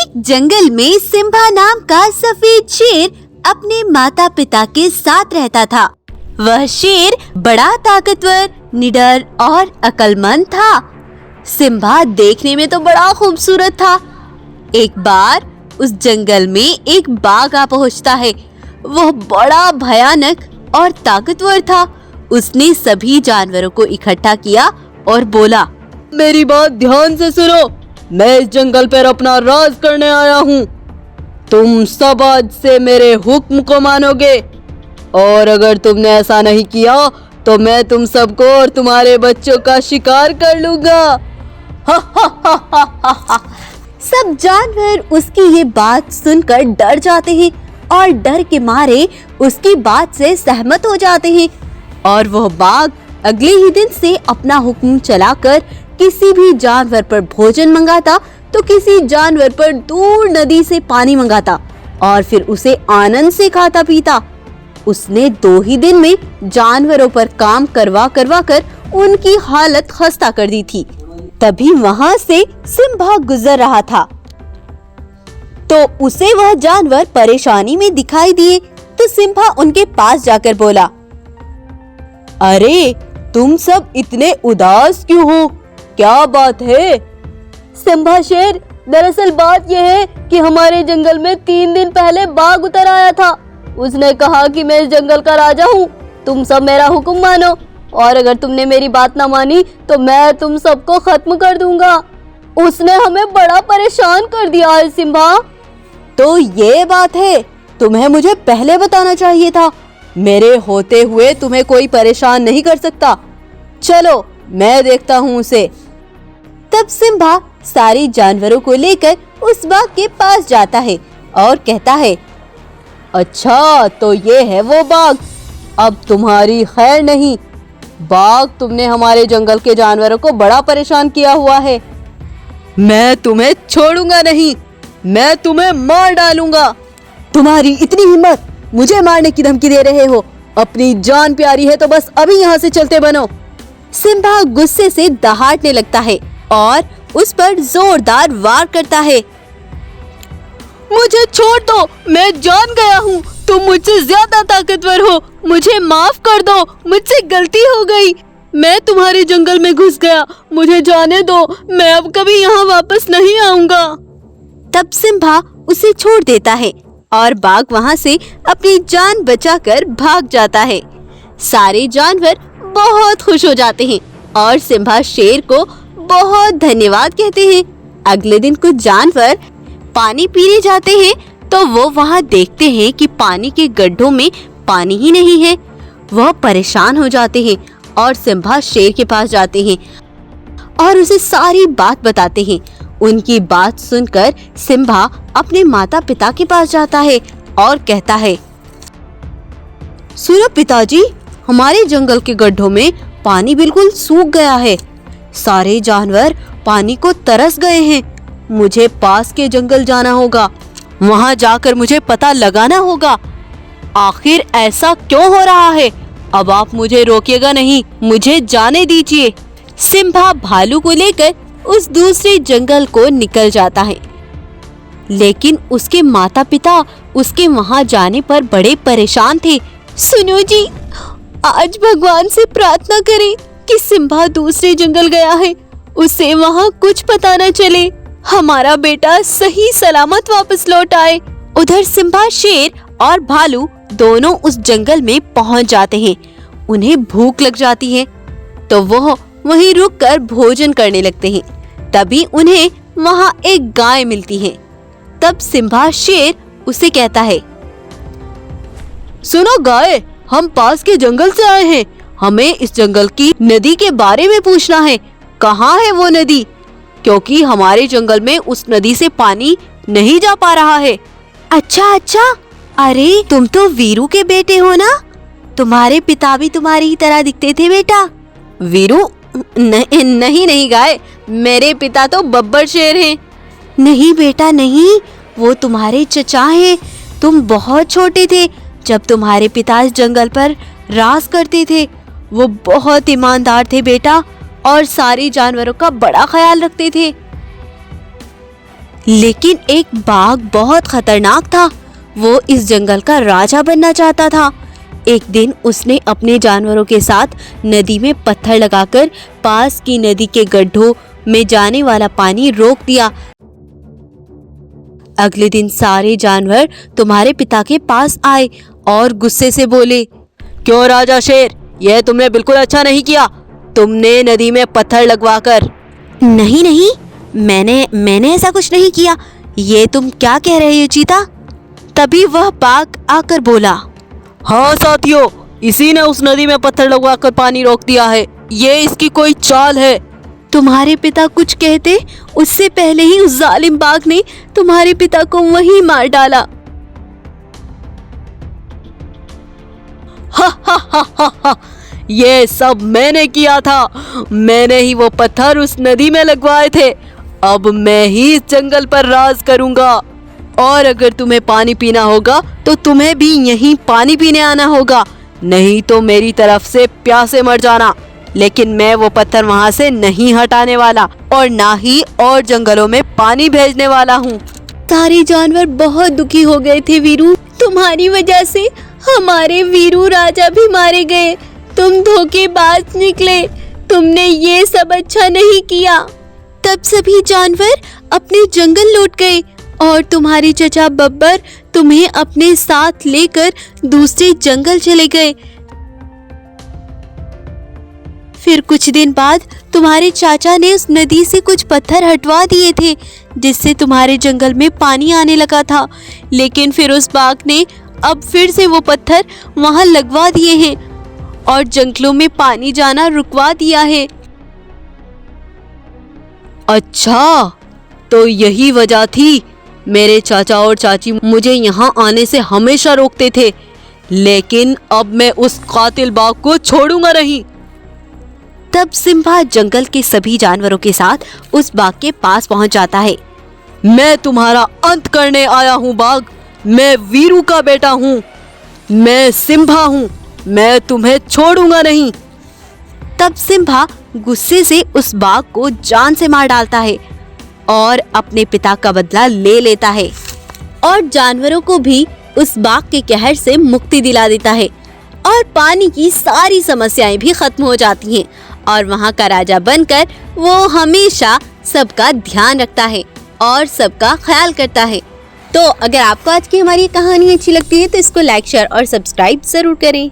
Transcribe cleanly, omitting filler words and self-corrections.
एक जंगल में सिम्बा नाम का सफेद शेर अपने माता पिता के साथ रहता था। वह शेर बड़ा ताकतवर, निडर और अक्लमंद था। सिम्बा देखने में तो बड़ा खूबसूरत था। एक बार उस जंगल में एक बाघ आ पहुंचता है। वह बड़ा भयानक और ताकतवर था। उसने सभी जानवरों को इकट्ठा किया और बोला, मेरी बात ध्यान से सुनो। मैं इस जंगल पर अपना राज करने आया हूँ। तुम सब आज से मेरे हुक्म को मानोगे, और अगर तुमने ऐसा नहीं किया तो मैं तुम सबको और तुम्हारे बच्चों का शिकार कर लूंगा। सब जानवर उसकी ये बात सुनकर डर जाते हैं और डर के मारे उसकी बात से सहमत हो जाते हैं। और वह बाघ अगले ही दिन से अपना हुक्म चलाकर किसी भी जानवर पर भोजन मंगाता तो किसी जानवर पर दूर नदी से पानी मंगाता और फिर उसे आनंद से खाता पीता। उसने 2 ही दिन में जानवरों पर काम करवा कर उनकी हालत खस्ता कर दी थी। तभी वहाँ से सिम्बा गुजर रहा था तो उसे वह जानवर परेशानी में दिखाई दिए। तो सिम्बा उनके पास जाकर बोला, अरे तुम सब इतने उदास क्यों हो? क्या बात है? सिम्बा शेर, दरअसल बात यह है कि हमारे जंगल में 3 दिन पहले बाघ उतर आया था। उसने कहा कि मैं इस जंगल का राजा हूँ, तुम सब मेरा हुक्म मानो, और अगर तुमने मेरी बात ना मानी तो मैं तुम सबको खत्म कर दूंगा। उसने हमें बड़ा परेशान कर दिया है सिम्बा। तो ये बात है, तुम्हें मुझे पहले बताना चाहिए था। मेरे होते हुए तुम्हें कोई परेशान नहीं कर सकता। चलो मैं देखता हूँ उसे। तब सिम्बा सारे जानवरों को लेकर उस बाघ के पास जाता है और कहता है, अच्छा तो ये है वो बाघ। अब तुम्हारी खैर नहीं। बाघ, तुमने हमारे जंगल के जानवरों को बड़ा परेशान किया हुआ है। मैं तुम्हें छोड़ूंगा नहीं, मैं तुम्हें मार डालूंगा। तुम्हारी इतनी हिम्मत, मुझे मारने की धमकी दे रहे हो? अपनी जान प्यारी है तो बस अभी यहाँ से चलते बनो। सिम्बा गुस्से से दहाड़ने लगता है और उस पर जोरदार वार करता है। मुझे छोड़ दो, मैं जान गया हूँ, तुम मुझसे ज्यादा ताकतवर हो, मुझे माफ कर दो, मुझसे गलती हो गई, मैं तुम्हारे जंगल में घुस गया, मुझे जाने दो, मैं अब कभी यहाँ वापस नहीं आऊंगा। तब सिम्बा उसे छोड़ देता है और बाघ वहाँ से अपनी जान बचाकर भाग जाता है। सारे जानवर बहुत खुश हो जाते हैं और सिम्बा शेर को बहुत धन्यवाद कहते हैं। अगले दिन कुछ जानवर पानी पीने जाते हैं तो वो वहाँ देखते हैं कि पानी के गड्ढों में पानी ही नहीं है। वह परेशान हो जाते हैं और सिम्बा शेर के पास जाते हैं और उसे सारी बात बताते हैं। उनकी बात सुनकर सिम्बा अपने माता पिता के पास जाता है और कहता है, सुनो पिताजी, हमारे जंगल के गड्ढों में पानी बिल्कुल सूख गया है। सारे जानवर पानी को तरस गए हैं। मुझे पास के जंगल जाना होगा, वहाँ जाकर मुझे पता लगाना होगा आखिर ऐसा क्यों हो रहा है। अब आप मुझे रोकिएगा नहीं, मुझे जाने दीजिए। सिम्बा भालू को लेकर उस दूसरे जंगल को निकल जाता है, लेकिन उसके माता पिता उसके वहाँ जाने पर बड़े परेशान थे। सुनो जी, आज भगवान से प्रार्थना करें कि सिम्बा दूसरे जंगल गया है, उसे वहाँ कुछ पता न चले, हमारा बेटा सही सलामत वापस लौट आए। उधर सिम्बा शेर और भालू दोनों उस जंगल में पहुँच जाते हैं। उन्हें भूख लग जाती है तो वह वहीं रुककर भोजन करने लगते हैं। तभी उन्हें वहाँ एक गाय मिलती है। तब सिम्बा शेर उसे कहता है, सुनो गाय, हम पास के जंगल से आए हैं, हमें इस जंगल की नदी के बारे में पूछना है। कहाँ है वो नदी? क्योंकि हमारे जंगल में उस नदी से पानी नहीं जा पा रहा है। अच्छा, अरे तुम तो वीरू के बेटे हो ना? तुम्हारे पिता भी तुम्हारी ही तरह दिखते थे बेटा। वीरू? नहीं गाय, मेरे पिता तो बब्बर शेर हैं। नहीं बेटा नहीं, वो तुम्हारे चचा हैं। तुम बहुत छोटे थे जब तुम्हारे पिता इस जंगल पर राज करते थे। वो बहुत ईमानदार थे बेटा और सारे जानवरों का बड़ा ख्याल रखते थे। लेकिन एक बाघ बहुत खतरनाक था। वो इस जंगल का राजा बनना चाहता था। एक दिन उसने अपने जानवरों के साथ नदी में पत्थर लगाकर पास की नदी के गड्ढों में जाने वाला पानी रोक दिया। अगले दिन सारे जानवर तुम्हारे पिता के पास आए और गुस्से से बोले, क्यों राजा शेर, यह तुमने बिल्कुल अच्छा नहीं किया। तुमने नदी में पत्थर लगवाकर। नहीं नहीं, मैंने ऐसा कुछ नहीं किया। ये तुम क्या कह रहे हो चीता? तभी वह बाघ आकर बोला, हाँ साथियों, इसी ने उस नदी में पत्थर लगवाकर पानी रोक दिया है। ये इसकी कोई चाल है। तुम्हारे पिता कुछ कहते उससे पहले ही उस जालिम बाघ ने तुम्हारे पिता को वहीं मार डाला। हा हा हा हा हा, ये सब मैंने किया था। मैंने ही वो पत्थर उस नदी में लगवाए थे। अब मैं ही इस जंगल पर राज करूंगा। और अगर तुम्हें पानी पीना होगा तो तुम्हें भी यहीं पानी पीने आना होगा, नहीं तो मेरी तरफ से प्यासे मर जाना। लेकिन मैं वो पत्थर वहाँ से नहीं हटाने वाला और ना ही और जंगलों में पानी भेजने वाला हूँ। सारे जानवर बहुत दुखी हो गए थे वीरू। तुम्हारी वजह से हमारे वीरू राजा भी मारे गए। तुम धोखेबाज निकले। तुमने ये सब अच्छा नहीं किया। तब सभी जानवर अपने जंगल लौट गए और तुम्हारे चचा बब्बर तुम्हें अपने साथ लेकर दूसरे जंगल चले गए। फिर कुछ दिन बाद तुम्हारे चाचा ने उस नदी से कुछ पत्थर हटवा दिए थे, जिससे तुम्हारे जंगल में पानी आने लगा था। लेकिन फिर उस बाघ ने अब फिर से वो पत्थर वहां लगवा दिए हैं और जंगलों में पानी जाना रुकवा दिया है। अच्छा, तो यही वजह थी। मेरे चाचा और चाची मुझे यहाँ आने से हमेशा रोकते थे, लेकिन अब मैं उस कातिल बाघ को छोड़ूंगा नहीं। तब सिम्बा जंगल के सभी जानवरों के साथ उस बाघ के पास पहुंच जाता है। मैं तुम्हारा अंत करने आया हूँ बाघ। मैं वीरू का बेटा हूँ। मैं सिम्बा हूँ। मैं तुम्हें छोड़ूंगा नहीं। तब सिम्बा गुस्से से उस बाघ को जान से मार डालता है और अपने पिता का बदला ले लेता है और जानवरों को भी उस बाघ के कहर से मुक्ति दिला देता है और पानी की सारी समस्याएं भी खत्म हो जाती हैं और वहाँ का राजा बनकर वो हमेशा सबका ध्यान रखता है और सबका ख्याल करता है। तो अगर आपको आज की हमारी कहानी अच्छी लगती है तो इसको लाइक, शेयर और सब्सक्राइब जरूर करें।